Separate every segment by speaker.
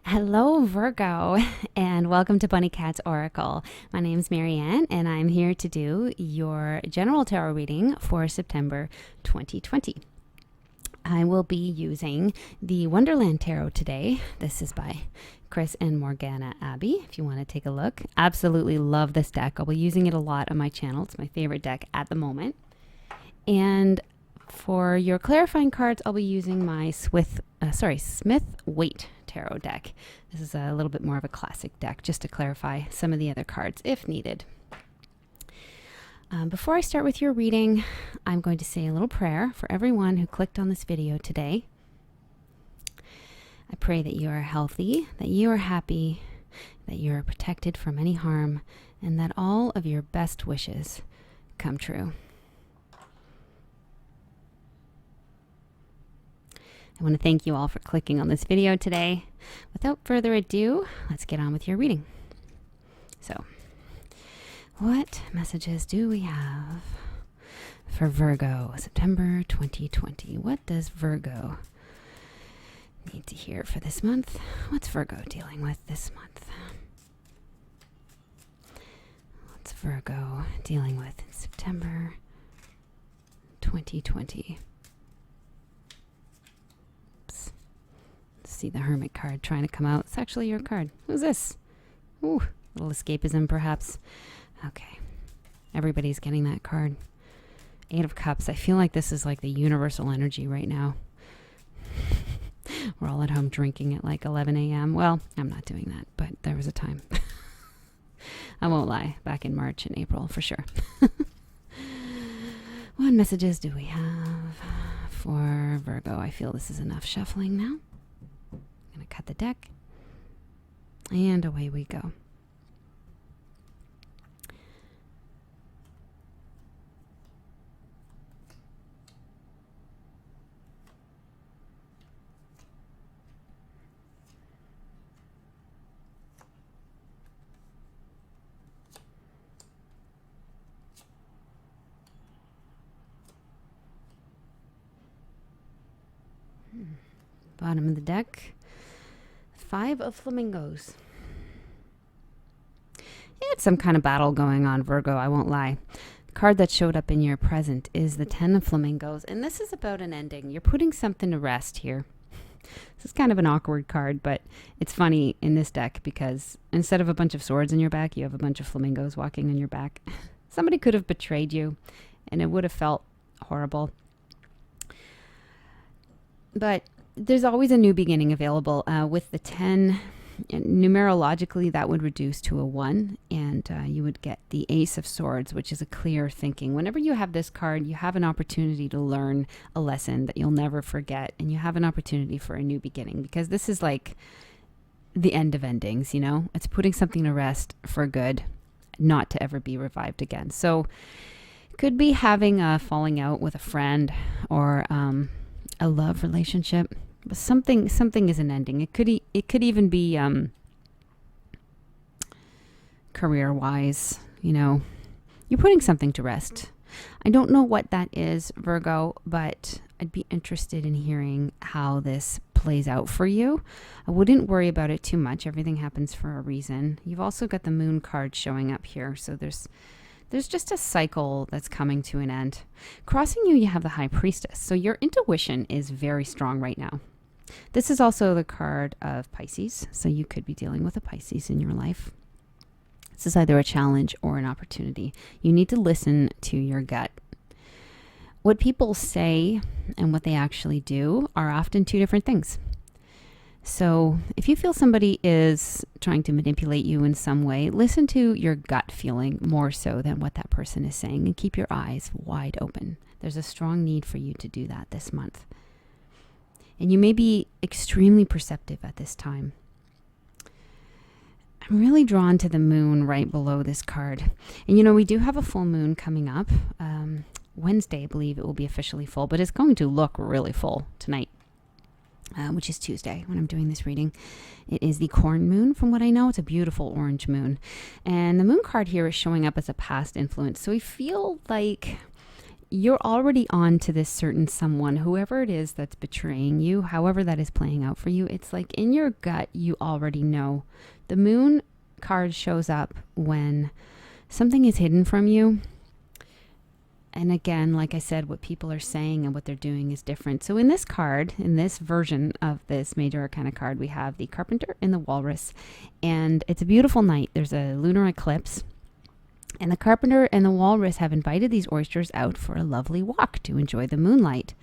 Speaker 1: Hello, Virgo, and welcome to Bunnycat's Oracle. My name is Marianne, and I'm here to do your general tarot reading for September 2020. I will be using the Wonderland Tarot today. This is by Chris and Morgana Abbey, if you want to take a look. Absolutely love this deck. I'll be using it a lot on my channel. It's my favorite deck at the moment. And for your clarifying cards, I'll be using my Smith-Waite Tarot deck. This is a little bit more of a classic deck, just to clarify some of the other cards if needed. Before I start with your reading, I'm going to say a little prayer for everyone who clicked on this video today. I pray that you are healthy, that you are happy, that you are protected from any harm, and that all of your best wishes come true. I want to thank you all for clicking on this video today. Without further ado, let's get on with your reading. So, what messages do we have for Virgo, September 2020? What does Virgo need to hear for this month? What's Virgo dealing with this month? What's Virgo dealing with in September 2020? See the Hermit card trying to come out. It's actually your card. Who's this? Ooh, little escapism perhaps. Okay. Everybody's getting that card. 8 of Cups. I feel like this is like the universal energy right now. We're all at home drinking at like 11 a.m. Well, I'm not doing that, but there was a time. I won't lie. Back in March and April for sure. What messages do we have for Virgo? I feel this is enough shuffling now. I'm going to cut the deck, and away we go. Bottom of the deck. 5 of Flamingos. You had some kind of battle going on, Virgo, I won't lie. The card that showed up in your present is the 10 of Flamingos, and this is about an ending. You're putting something to rest here. This is kind of an awkward card, but it's funny in this deck because instead of a bunch of swords in your back, you have a bunch of flamingos walking on your back. Somebody could have betrayed you, and it would have felt horrible. But there's always a new beginning available. With the 10, numerologically, that would reduce to a 1, and you would get the Ace of Swords, which is a clear thinking. Whenever you have this card, you have an opportunity to learn a lesson that you'll never forget, and you have an opportunity for a new beginning, because this is like the end of endings, you know? It's putting something to rest for good, not to ever be revived again. So, could be having a falling out with a friend or a love relationship, but something is an ending. It could even be career wise, you know, you're putting something to rest. I don't know what that is, Virgo, but I'd be interested in hearing how this plays out for you. I wouldn't worry about it too much. Everything happens for a reason. You've also got the Moon card showing up here, so there's just a cycle that's coming to an end. Crossing you have the High Priestess. So your intuition is very strong right now. This is also the card of Pisces. So you could be dealing with a Pisces in your life. This is either a challenge or an opportunity. You need to listen to your gut. What people say and what they actually do are often two different things. So if you feel somebody is trying to manipulate you in some way, listen to your gut feeling more so than what that person is saying, and keep your eyes wide open. There's a strong need for you to do that this month. And you may be extremely perceptive at this time. I'm really drawn to the moon right below this card. And you know, we do have a full moon coming up. Wednesday, I believe it will be officially full, but it's going to look really full tonight. Which is Tuesday when I'm doing this reading. It is the corn moon, from what I know. It's a beautiful orange moon. And the moon card here is showing up as a past influence. So we feel like you're already on to this certain someone, whoever it is that's betraying you, however that is playing out for you. It's like in your gut, you already know. The moon card shows up when something is hidden from you. And again, like I said, what people are saying and what they're doing is different. So in this card, in this version of this major arcana card, we have the Carpenter and the Walrus. And it's a beautiful night. There's a lunar eclipse. And the Carpenter and the Walrus have invited these oysters out for a lovely walk to enjoy the moonlight.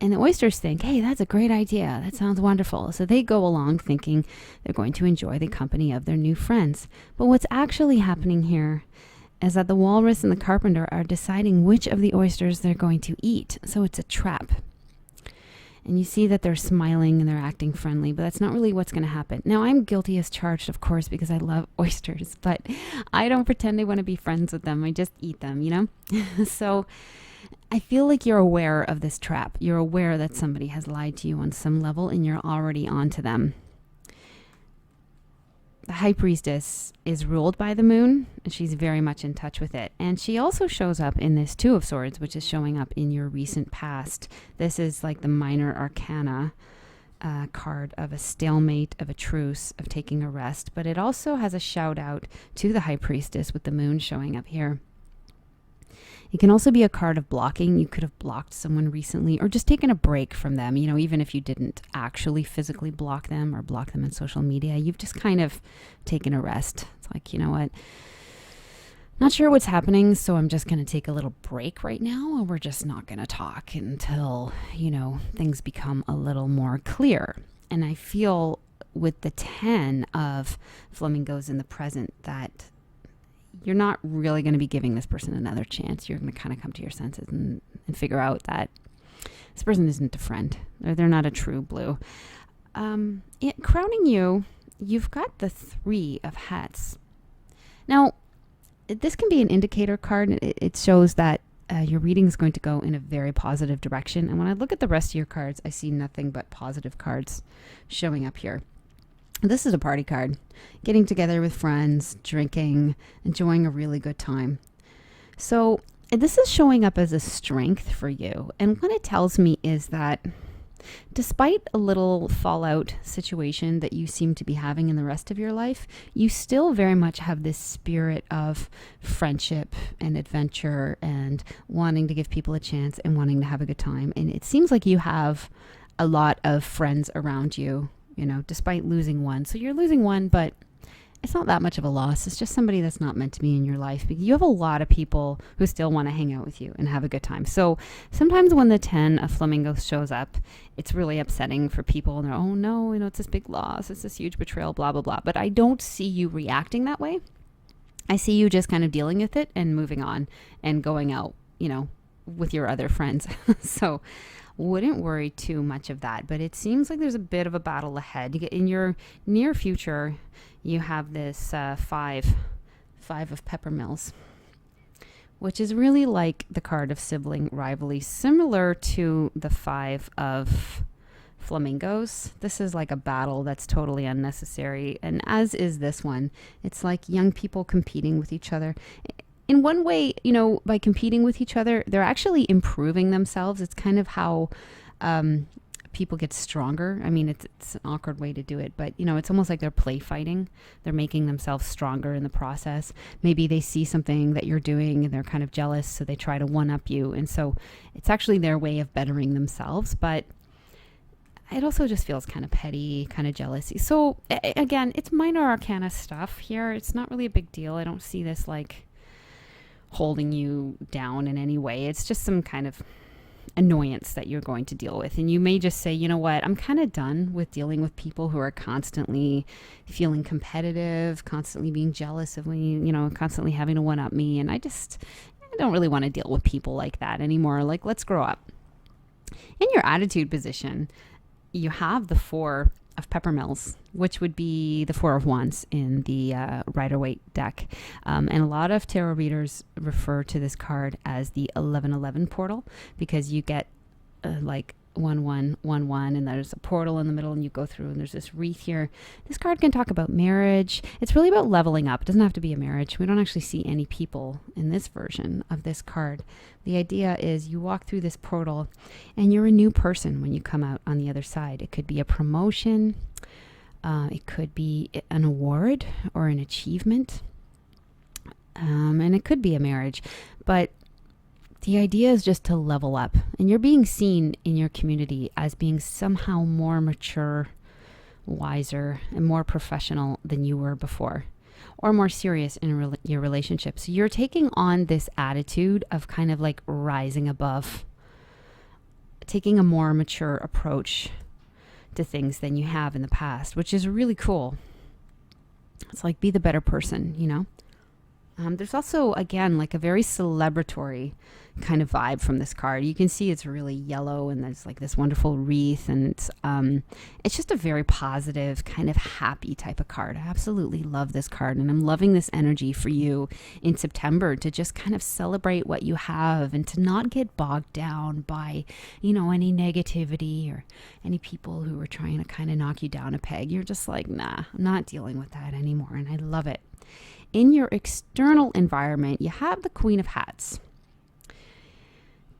Speaker 1: And the oysters think, hey, that's a great idea. That sounds wonderful. So they go along thinking they're going to enjoy the company of their new friends. But what's actually happening here is that the Walrus and the Carpenter are deciding which of the oysters they're going to eat. So it's a trap. And you see that they're smiling and they're acting friendly, but that's not really what's going to happen. Now, I'm guilty as charged, of course, because I love oysters, but I don't pretend I want to be friends with them. I just eat them, you know? So I feel like you're aware of this trap. You're aware that somebody has lied to you on some level and you're already on to them. The High Priestess is ruled by the moon, and she's very much in touch with it. And she also shows up in this Two of Swords, which is showing up in your recent past. This is like the minor arcana card of a stalemate, of a truce, of taking a rest. But it also has a shout out to the High Priestess with the moon showing up here. It can also be a card of blocking. You could have blocked someone recently or just taken a break from them. You know, even if you didn't actually physically block them or block them on social media, you've just kind of taken a rest. It's like, you know what? Not sure what's happening, so I'm just going to take a little break right now, and we're just not going to talk until, you know, things become a little more clear. And I feel with the 10 of flamingos in the present that you're not really going to be giving this person another chance. You're going to kind of come to your senses and figure out that this person isn't a friend. They're not a true blue. Crowning you, you've got the 3 of hats. Now, this can be an indicator card. It shows that your reading is going to go in a very positive direction. And when I look at the rest of your cards, I see nothing but positive cards showing up here. This is a party card. Getting together with friends, drinking, enjoying a really good time. So this is showing up as a strength for you. And what it tells me is that despite a little fallout situation that you seem to be having in the rest of your life, you still very much have this spirit of friendship and adventure and wanting to give people a chance and wanting to have a good time. And it seems like you have a lot of friends around you, you know, despite losing one. So you're losing one, but it's not that much of a loss. It's just somebody that's not meant to be in your life. But you have a lot of people who still want to hang out with you and have a good time. So sometimes when the 10 of flamingos shows up, it's really upsetting for people. And they're, oh no, you know, it's this big loss. It's this huge betrayal, blah, blah, blah. But I don't see you reacting that way. I see you just kind of dealing with it and moving on and going out, you know, with your other friends. So wouldn't worry too much of that. But it seems like there's a bit of a battle ahead. In your near future, you have this five of peppermills, which is really like the card of sibling rivalry, similar to the 5 of flamingos. This is like a battle that's totally unnecessary, and as is this one. It's like young people competing with each other. In one way, you know, by competing with each other, they're actually improving themselves. It's kind of how people get stronger. I mean, it's an awkward way to do it, but, you know, it's almost like they're play fighting. They're making themselves stronger in the process. Maybe they see something that you're doing and they're kind of jealous, so they try to one-up you. And so it's actually their way of bettering themselves, but it also just feels kind of petty, kind of jealousy. So again, it's minor arcana stuff here. It's not really a big deal. I don't see this like holding you down in any way. It's just some kind of annoyance that you're going to deal with. And you may just say, you know what, I'm kind of done with dealing with people who are constantly feeling competitive, constantly being jealous of me, you know, constantly having to one-up me. And I don't really want to deal with people like that anymore. Like, let's grow up. In your attitude position, you have the 4 of peppermills, which would be the 4 of wands in the Rider-Waite deck. And a lot of tarot readers refer to this card as the 1111 portal, because you get like 1111, and there's a portal in the middle, and you go through, and there's this wreath here. This card can talk about marriage. It's really about leveling up. It doesn't have to be a marriage. We don't actually see any people in this version of this card. The idea is you walk through this portal, and you're a new person when you come out on the other side. It could be a promotion. It could be an award or an achievement. And it could be a marriage. But the idea is just to level up. And you're being seen in your community as being somehow more mature, wiser, and more professional than you were before, or more serious in your relationship. So you're taking on this attitude of kind of like rising above, taking a more mature approach to things than you have in the past, which is really cool. It's like, be the better person, you know? There's also, again, like a very celebratory kind of vibe from this card. You can see it's really yellow, and there's like this wonderful wreath, and it's just a very positive, kind of happy type of card. I absolutely love this card, and I'm loving this energy for you in September to just kind of celebrate what you have and to not get bogged down by, you know, any negativity or any people who are trying to kind of knock you down a peg. You're just like, nah, I'm not dealing with that anymore, and I love it. In your external environment, you have the Queen of Hats.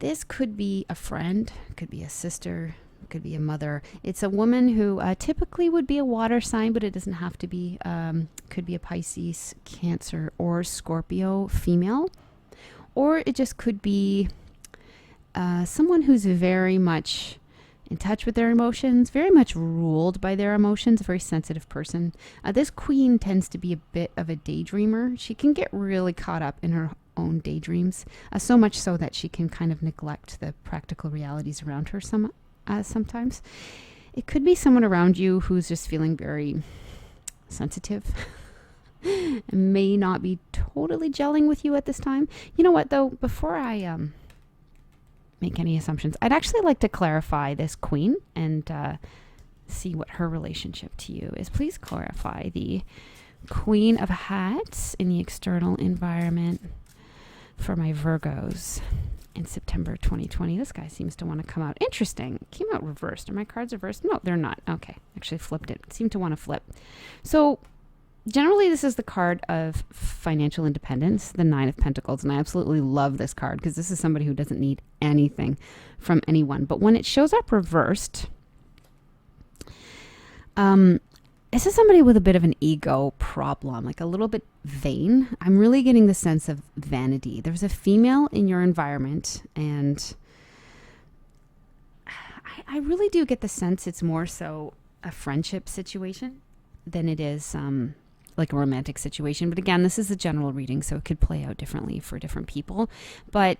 Speaker 1: This could be a friend, could be a sister, could be a mother. It's a woman who typically would be a water sign, but it doesn't have to be. Could be a Pisces, Cancer, or Scorpio female. Or it just could be someone who's very much in touch with their emotions, very much ruled by their emotions, a very sensitive person. This queen tends to be a bit of a daydreamer. She can get really caught up in her own daydreams, so much so that she can kind of neglect the practical realities around her sometimes. It could be someone around you who's just feeling very sensitive and may not be totally gelling with you at this time. You know what, though? Before I make any assumptions, I'd actually like to clarify this queen and see what her relationship to you is. Please clarify the Queen of Hats in the external environment for my Virgos in September 2020. This guy seems to want to come out. Interesting. Came out reversed. Are my cards reversed? No, they're not. Okay. Actually flipped it. Seemed to want to flip. So generally, this is the card of financial independence, the Nine of Pentacles. And I absolutely love this card because this is somebody who doesn't need anything from anyone. But when it shows up reversed, this is somebody with a bit of an ego problem, like a little bit vain. I'm really getting the sense of vanity. There's a female in your environment, and I really do get the sense it's more so a friendship situation than it is like a romantic situation. But again, this is a general reading, so it could play out differently for different people. But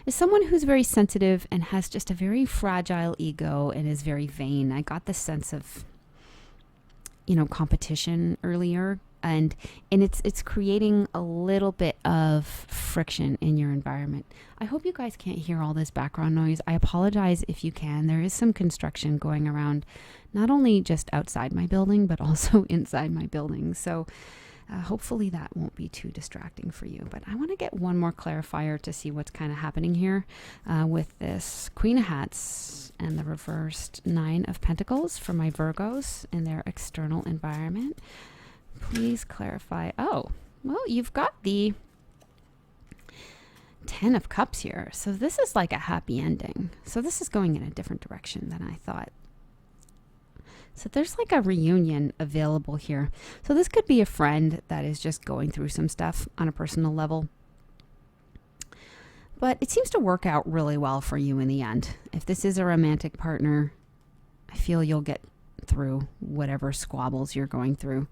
Speaker 1: as someone who's very sensitive and has just a very fragile ego and is very vain, I got the sense of, you know, competition earlier, and it's creating a little bit of friction in your environment. I hope you guys can't hear all this background noise. I apologize if you can. There is some construction going around, not only just outside my building, but also inside my building. So hopefully that won't be too distracting for you. But I want to get one more clarifier to see what's kind of happening here with this Queen of Hats and the reversed Nine of Pentacles for my Virgos in their external environment. Please clarify. Oh, well, you've got the Ten of Cups here. So this is like a happy ending. So this is going in a different direction than I thought. So there's like a reunion available here. So this could be a friend that is just going through some stuff on a personal level. But it seems to work out really well for you in the end. If this is a romantic partner, I feel you'll get through whatever squabbles you're going through.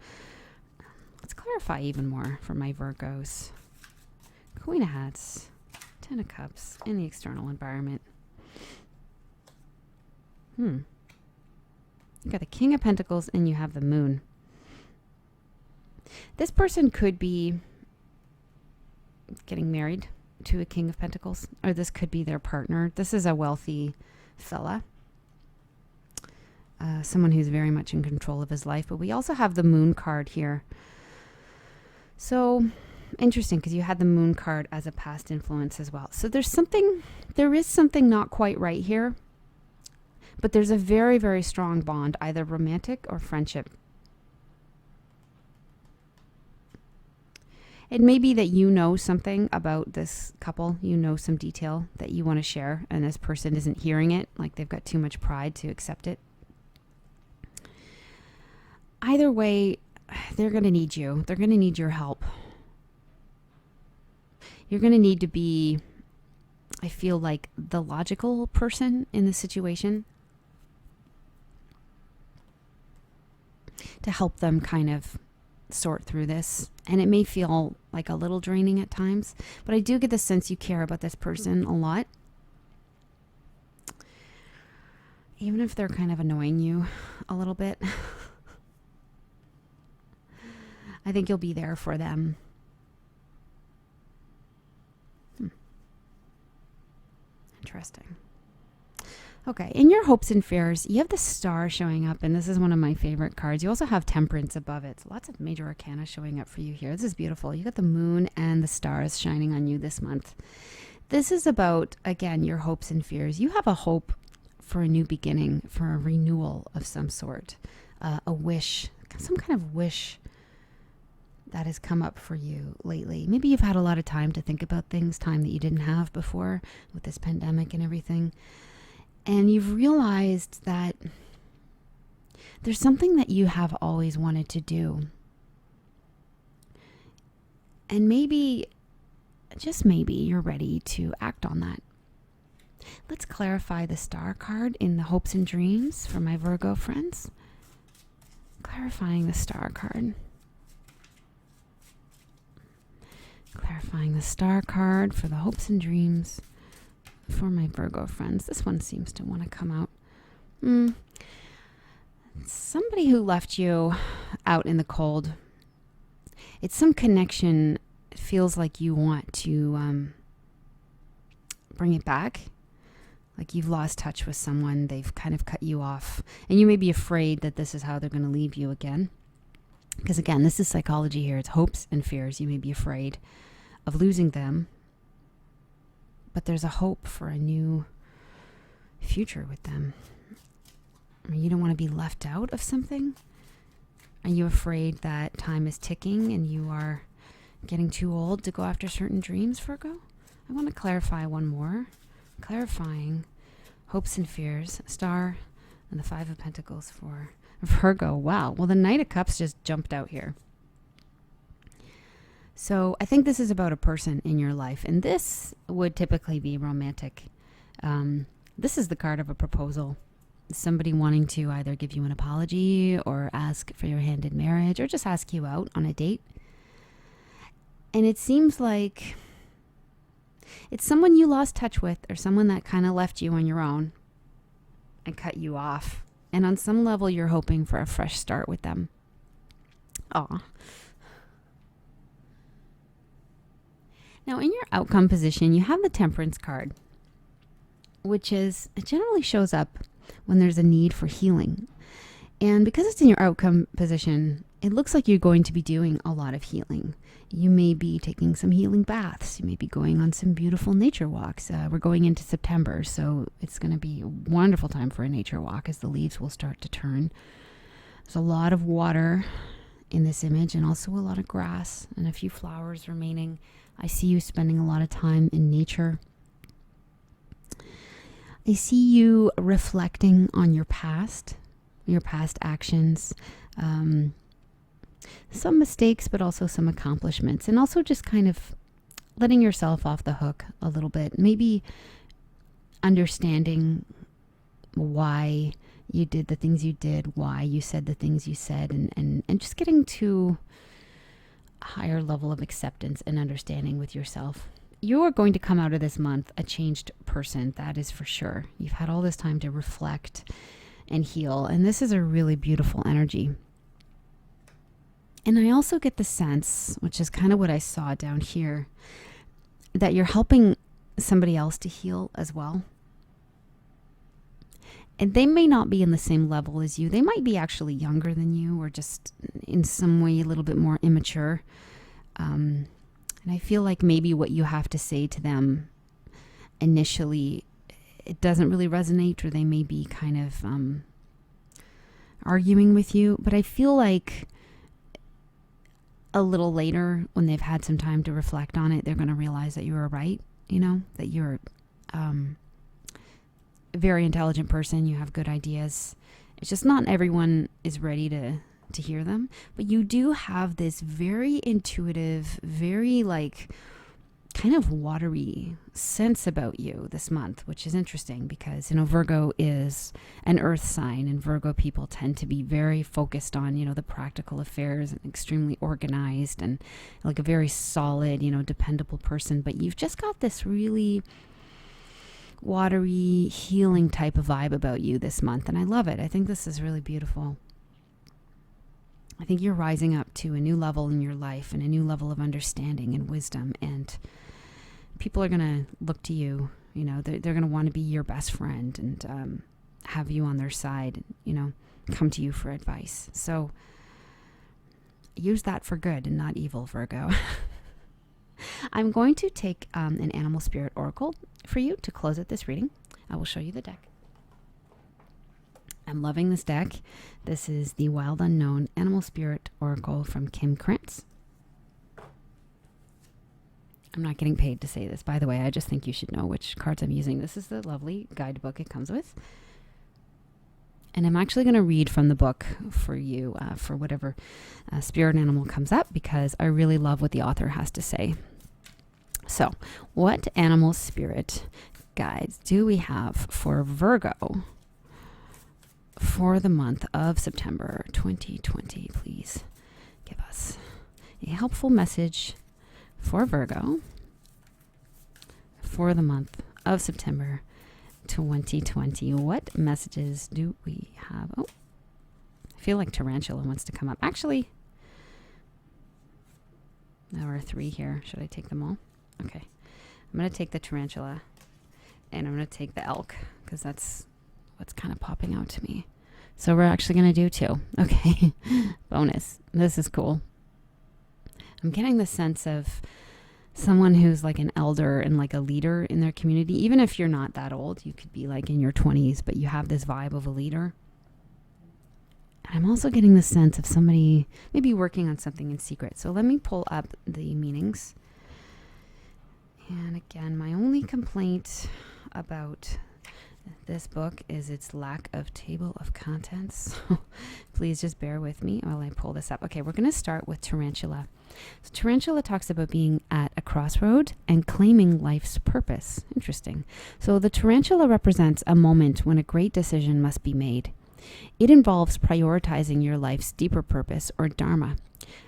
Speaker 1: Let's clarify even more for my Virgos. Queen of Hats, Ten of Cups in the external environment. You got the King of Pentacles and you have the Moon. This person could be getting married to a King of Pentacles, or this could be their partner. This is a wealthy fella. Someone who's very much in control of his life. But we also have the Moon card here. So interesting, because you had the Moon card as a past influence as well. So there is something not quite right here. But there's a very, very strong bond, either romantic or friendship. It may be that you know something about this couple, you know some detail that you want to share, and this person isn't hearing it, like they've got too much pride to accept it. Either way, they're going to need you. They're going to need your help. You're going to need to be, I feel like, the logical person in the situation to help them kind of sort through this. And it may feel like a little draining at times, but I do get the sense you care about this person a lot. Even if they're kind of annoying you a little bit. I think you'll be there for them. Interesting. Okay, in your hopes and fears, you have the star showing up, and this is one of my favorite cards. You also have temperance above it. So lots of major arcana showing up for you here. This is beautiful. You got the moon and the stars shining on you this month. This is about, again, your hopes and fears. You have a hope for a new beginning, for a renewal of some sort, a wish, some kind of wish that has come up for you lately. Maybe you've had a lot of time to think about things, time that you didn't have before with this pandemic and everything. And you've realized that there's something that you have always wanted to do. And maybe, just maybe, you're ready to act on that. Let's clarify the star card in the hopes and dreams for my Virgo friends. Clarifying the star card. Clarifying the star card for the hopes and dreams for my Virgo friends. This one seems to want to come out. Somebody who left you out in the cold. It's some connection. It feels like you want to bring it back. Like you've lost touch with someone. They've kind of cut you off. And you may be afraid that this is how they're going to leave you again. Because again, this is psychology here. It's hopes and fears. You may be afraid of losing them. But there's a hope for a new future with them. I mean, you don't want to be left out of something. Are you afraid that time is ticking and you are getting too old to go after certain dreams, Virgo? I want to clarify one more. Clarifying hopes and fears, star, and the 5 of Pentacles for Virgo. Wow. Well, the Knight of Cups just jumped out here. So I think this is about a person in your life, and this would typically be romantic. This is the card of a proposal. Somebody wanting to either give you an apology or ask for your hand in marriage or just ask you out on a date. And it seems like it's someone you lost touch with or someone that kind of left you on your own and cut you off. And on some level, you're hoping for a fresh start with them. Aw. Now, in your outcome position, you have the Temperance card, which is, it generally shows up when there's a need for healing. And because it's in your outcome position, it looks like you're going to be doing a lot of healing. You may be taking some healing baths. You may be going on some beautiful nature walks. We're going into September, so it's going to be a wonderful time for a nature walk as the leaves will start to turn. There's a lot of water in this image and also a lot of grass and a few flowers remaining. I see you spending a lot of time in nature. I see you reflecting on your past actions, some mistakes, but also some accomplishments, and also just kind of letting yourself off the hook a little bit. Maybe understanding why you did the things you did, why you said the things you said, and just getting to a higher level of acceptance and understanding with yourself. You are going to come out of this month a changed person, that is for sure. You've had all this time to reflect and heal, and this is a really beautiful energy. And I also get the sense, which is kind of what I saw down here, that you're helping somebody else to heal as well. And they may not be in the same level as you. They might be actually younger than you or just in some way a little bit more immature. And I feel like maybe what you have to say to them initially it doesn't really resonate, or they may be kind of arguing with you. But I feel like a little later, when they've had some time to reflect on it, they're going to realize that you were right, that you're a very intelligent person. You have good ideas. It's just not everyone is ready to hear them. But you do have this very intuitive, very kind of watery sense about you this month, which is interesting because, Virgo is an earth sign, and Virgo people tend to be very focused on, the practical affairs, and extremely organized, and like a very solid, dependable person. But you've just got this really watery, healing type of vibe about you this month, and I love it. I think this is really beautiful. I think you're rising up to a new level in your life and a new level of understanding and wisdom, and people are going to look to you, they're going to want to be your best friend and have you on their side, come to you for advice. So use that for good and not evil, Virgo. I'm going to take an animal spirit oracle for you to close out this reading. I will show you the deck. I'm loving this deck. This is the Wild Unknown Animal Spirit Oracle from Kim Krantz. I'm not getting paid to say this, by the way. I just think you should know which cards I'm using. This is the lovely guidebook it comes with. And I'm actually going to read from the book for you for whatever spirit animal comes up, because I really love what the author has to say. So, what animal spirit guides do we have for Virgo for the month of September 2020? Please give us a helpful message for Virgo for the month of September 2020. What messages do we have? Oh, I feel like Tarantula wants to come up. Actually, there are 3 here. Should I take them all? Okay. I'm going to take the Tarantula, and I'm going to take the elk, because that's what's kind of popping out to me. So we're actually going to do 2. Okay. Bonus. This is cool. I'm getting the sense of someone who's like an elder and like a leader in their community. Even if you're not that old, you could be like in your 20s, but you have this vibe of a leader. And I'm also getting the sense of somebody maybe working on something in secret. So let me pull up the meanings. And again, my only complaint about this book is its lack of table of contents. Please just bear with me while I pull this up. Okay, we're going to start with Tarantula. So Tarantula talks about being at a crossroad and claiming life's purpose. Interesting. So the Tarantula represents a moment when a great decision must be made. It involves prioritizing your life's deeper purpose or dharma.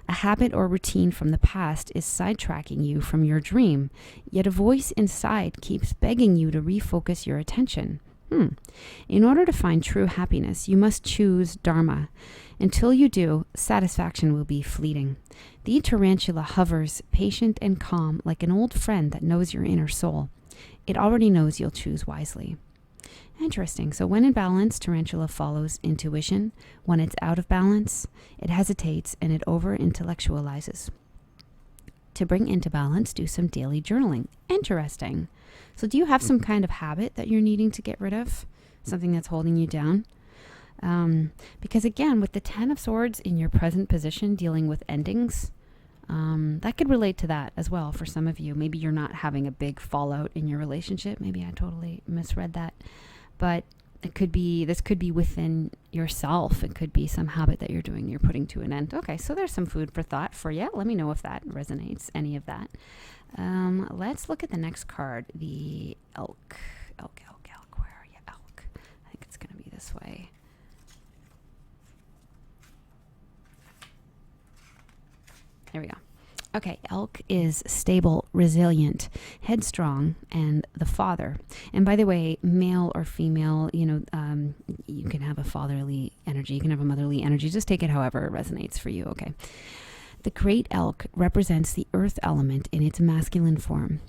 Speaker 1: A habit or routine from the past is sidetracking you from your dream, yet a voice inside keeps begging you to refocus your attention. In order to find true happiness, you must choose dharma. Until you do, satisfaction will be fleeting. The tarantula hovers, patient and calm, like an old friend that knows your inner soul. It already knows you'll choose wisely. Interesting. So when in balance, tarantula follows intuition. When it's out of balance, it hesitates and it over-intellectualizes. To bring into balance, do some daily journaling. Interesting. So do you have some kind of habit that you're needing to get rid of? Something that's holding you down? Because again, with the 10 of Swords in your present position, dealing with endings, that could relate to that as well for some of you. Maybe you're not having a big fallout in your relationship. Maybe I totally misread that. But it could be, this could be within yourself. It could be some habit that you're doing, you're putting to an end. Okay, so there's some food for thought for you. Let me know if that resonates, any of that. Let's look at the next card, the elk. Elk. Where are you, elk? I think it's going to be this way. There we go. Okay, elk is stable, resilient, headstrong, and the father. And by the way, male or female, you can have a fatherly energy, you can have a motherly energy. Just take it however it resonates for you, okay? The great elk represents the earth element in its masculine form.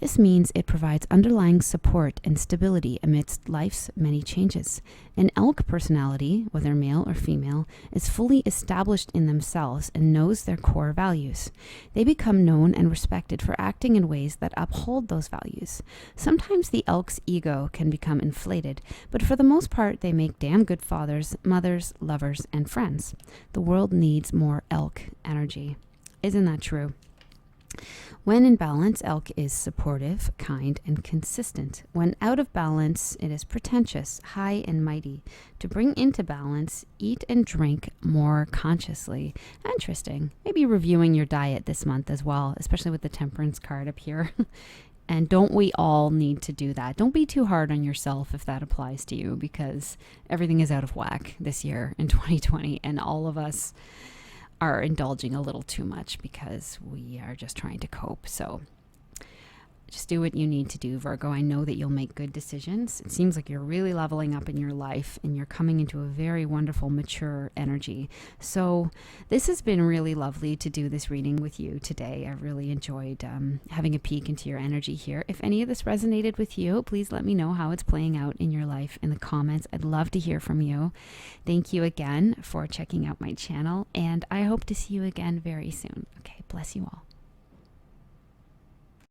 Speaker 1: This means it provides underlying support and stability amidst life's many changes. An elk personality, whether male or female, is fully established in themselves and knows their core values. They become known and respected for acting in ways that uphold those values. Sometimes the elk's ego can become inflated, but for the most part, they make damn good fathers, mothers, lovers, and friends. The world needs more elk energy. Isn't that true? When in balance, elk is supportive, kind, and consistent. When out of balance, it is pretentious, high, and mighty. To bring into balance, eat and drink more consciously. Interesting. Maybe reviewing your diet this month as well, especially with the temperance card up here. And don't we all need to do that? Don't be too hard on yourself if that applies to you, because everything is out of whack this year in 2020, and all of us are indulging a little too much because we are just trying to cope. So just do what you need to do, Virgo. I know that you'll make good decisions. It seems like you're really leveling up in your life and you're coming into a very wonderful, mature energy. So this has been really lovely to do this reading with you today. I really enjoyed having a peek into your energy here. If any of this resonated with you, please let me know how it's playing out in your life in the comments. I'd love to hear from you. Thank you again for checking out my channel, and I hope to see you again very soon. Okay, bless you all.